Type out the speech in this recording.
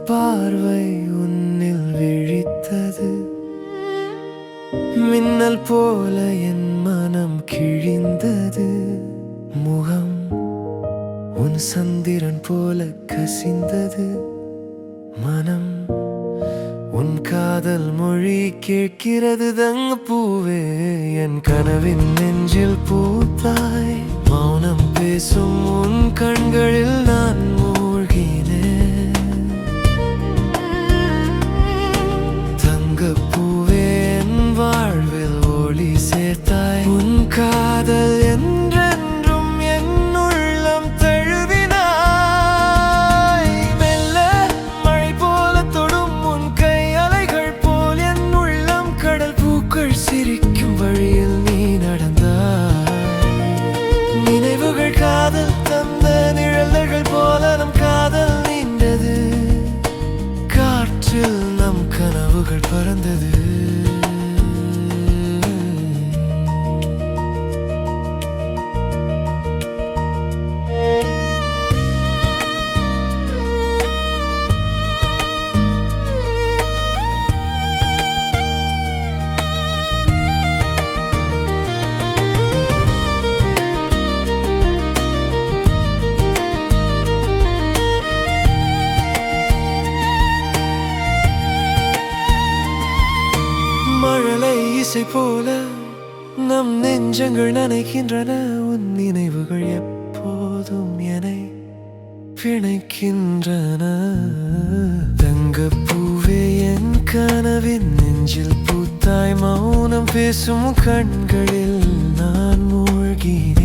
பார்வை உன்னில் விழித்தது. மின்னல் போல என் மனம் கிழிந்தது. முகம் உன் சந்திரன் போல கசிந்தது. மனம் உன் காதல் மொழி கேட்கிறது. தங்க பூவே என் கனவின் நெஞ்சில் பூத்தாய். மௌனம் பேசும் உன் கண்களில் நான் மூழ்கினேன். தங்க பூவே என் வாழ்வில் ஒளி சேர்த்தாய். உன் காதல் என்றென்றும் என் உள்ளம் தழுவினாய். மெல்ல மழை போல தொடும் உன் கை அலைகள் போல் என் உள்ளம் கடல். பூக்கள் சிரிக்கும் வழியில் நீ நடந்தாய். நினைவுகள் காதல் தந்த நிழல்கள் போல நம் காதல் நீண்டது. காற்றில் நம் கனவுகள் பறந்தது. மழலை இசை போல நம் நெஞ்சங்கள் நனைக்கின்றன. உன் நினைவுகள் எப்போதும் என்னை பிணைக்கின்றன. தங்கப்பூவே என் கனவின் நெஞ்சில் பூத்தாய். மௌனம் பேசும் கண்களில் நான் மூழ்கினேன்.